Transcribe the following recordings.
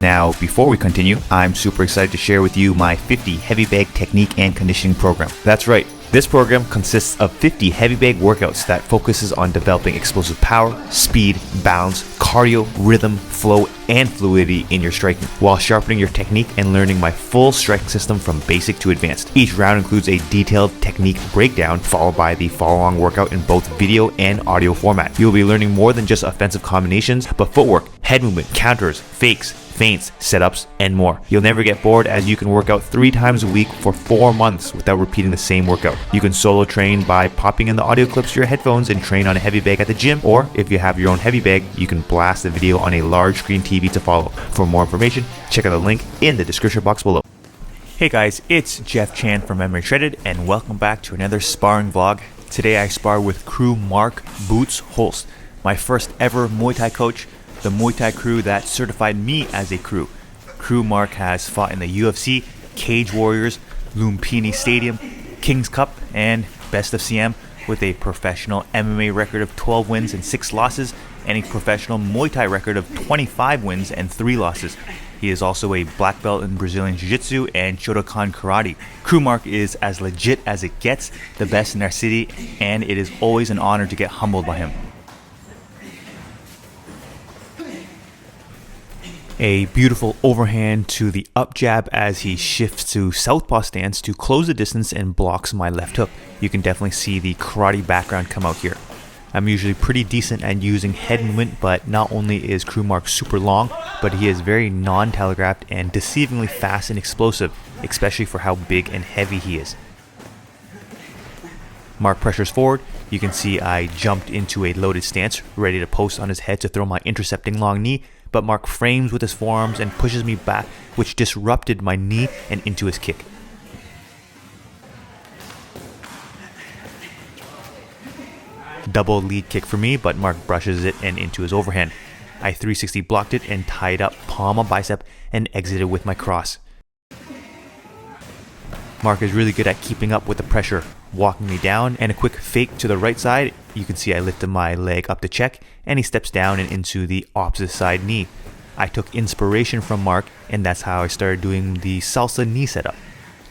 Now, before we continue, I'm super excited to share with you my 50 heavy bag technique and conditioning program. That's right. This program consists of 50 heavy bag workouts that focuses on developing explosive power, speed, balance, cardio, rhythm, flow, and fluidity in your striking, while sharpening your technique and learning my full striking system from basic to advanced. Each round includes a detailed technique breakdown followed by the follow-along workout in both video and audio format. You'll be learning more than just offensive combinations, but footwork, head movement, counters, fakes, feints, setups, and more. You'll never get bored as you can work out 3 times a week for 4 months without repeating the same workout. You can solo train by popping in the audio clips to your headphones and train on a heavy bag at the gym, or if you have your own heavy bag, you can blast the video on a large screen TV to follow. For more information, check out the link in the description box below. Hey guys, it's Jeff Chan from Memory Shredded, and welcome back to another sparring vlog. Today I spar with crew Mark Boots Holst, my first ever Muay Thai coach, the Muay Thai crew that certified me as a crew. Crew Mark has fought in the UFC, Cage Warriors, Lumpini Stadium, King's Cup, and Best of CM, with a professional MMA record of 12 wins and 6 losses, and a professional Muay Thai record of 25 wins and 3 losses. He is also a black belt in Brazilian Jiu-Jitsu and Shotokan Karate. Crew Mark is as legit as it gets, the best in our city, and it is always an honor to get humbled by him. A beautiful overhand to the up jab as he shifts to southpaw stance to close the distance and blocks my left hook. You can definitely see the karate background come out here. I'm usually pretty decent at using head movement, but not only is Crew Mark super long, but he is very non-telegraphed and deceivingly fast and explosive, especially for how big and heavy he is. Mark pressures forward. You can see I jumped into a loaded stance, ready to post on his head to throw my intercepting long knee, but Mark frames with his forearms and pushes me back, which disrupted my knee and into his kick. Double lead kick for me, but Mark brushes it and into his overhand. I 360 blocked it and tied up palm on bicep and exited with my cross. Mark is really good at keeping up with the pressure, walking me down, and a quick fake to the right side. You can see I lifted my leg up to check, and he steps down and into the opposite side knee. I took inspiration from Mark, and that's how I started doing the salsa knee setup,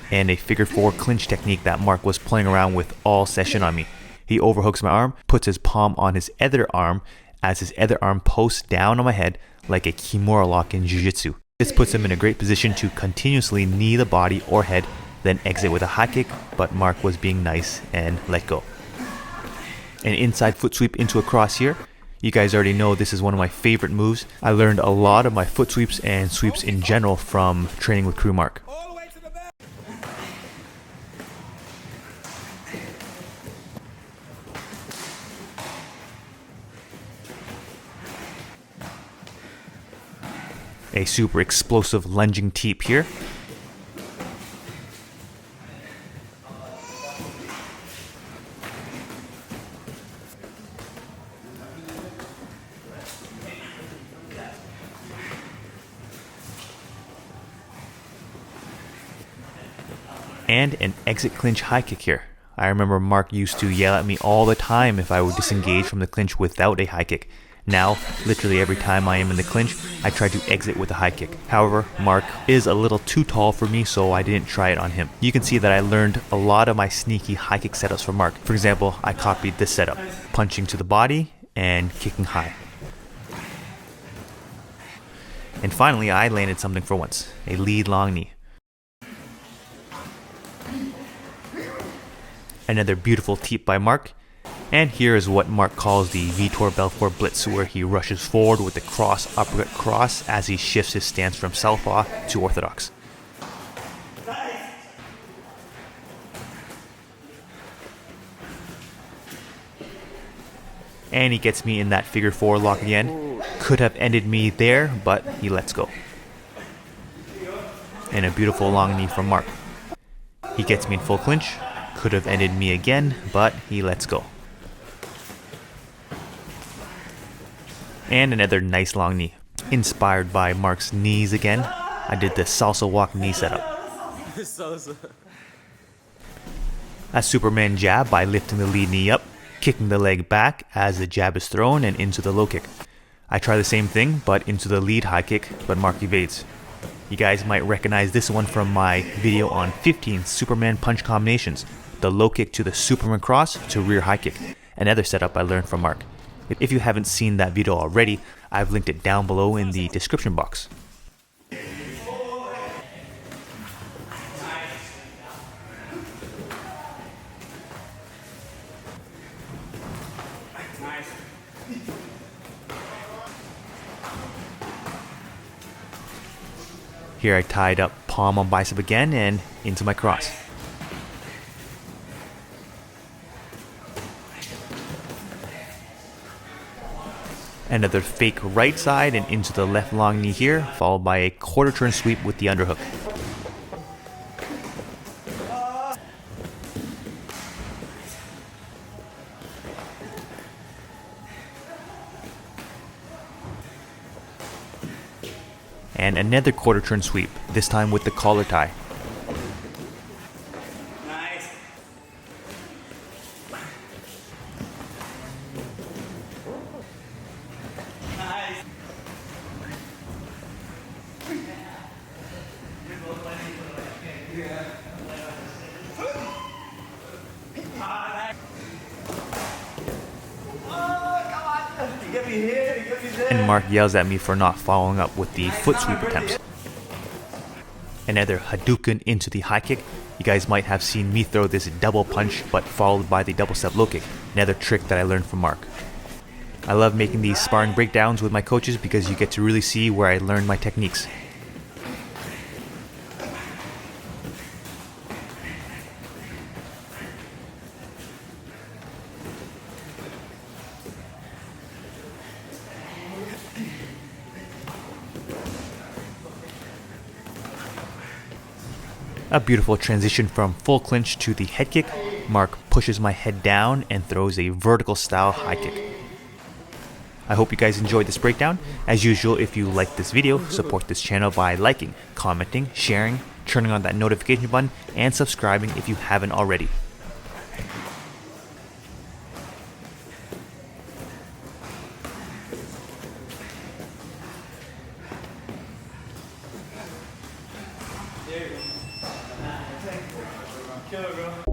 and a figure 4 clinch technique that Mark was playing around with all session on me. He overhooks my arm, puts his palm on his other arm as his other arm posts down on my head like a kimura lock in jiu-jitsu. This puts him in a great position to continuously knee the body or head, then exit with a high kick, but Mark was being nice and let go. An inside foot sweep into a cross here. You guys already know this is one of my favorite moves. I learned a lot of my foot sweeps and sweeps in general from training with Crew Mark. A super explosive lunging teep here. And an exit clinch high kick here. I remember Mark used to yell at me all the time if I would disengage from the clinch without a high kick. Now, literally every time I am in the clinch, I try to exit with a high kick. However, Mark is a little too tall for me, so I didn't try it on him. You can see that I learned a lot of my sneaky high kick setups from Mark. For example, I copied this setup, punching to the body and kicking high. And finally, I landed something for once, a lead long knee. Another beautiful teep by Mark. And here is what Mark calls the Vitor Belfort Blitz, where he rushes forward with the cross uppercut cross as he shifts his stance from southpaw to orthodox. And he gets me in that figure 4 lock again. Could have ended me there, but he lets go. And a beautiful long knee from Mark. He gets me in full clinch. Could have ended me again, but he lets go. And another nice long knee. Inspired by Mark's knees again, I did the salsa walk knee setup. A Superman jab by lifting the lead knee up, kicking the leg back as the jab is thrown and into the low kick. I try the same thing, but into the lead high kick, but Mark evades. You guys might recognize this one from my video on 15 Superman punch combinations. The low kick to the Superman cross to rear high kick. Another setup I learned from Mark. If you haven't seen that video already, I've linked it down below in the description box. Here I tied up palm on bicep again and into my cross. Another fake right side and into the left long knee here, followed by a quarter turn sweep with the underhook. And another quarter turn sweep, this time with the collar tie. And Mark yells at me for not following up with the foot sweep attempts. Another Hadouken into the high kick. You guys might have seen me throw this double punch, but followed by the double step low kick. Another trick that I learned from Mark. I love making these sparring breakdowns with my coaches because you get to really see where I learned my techniques. A beautiful transition from full clinch to the head kick. Mark pushes my head down and throws a vertical style high kick. I hope you guys enjoyed this breakdown. As usual, if you like this video, support this channel by liking, commenting, sharing, turning on that notification button, and subscribing if you haven't already. There you go. Killer, bro.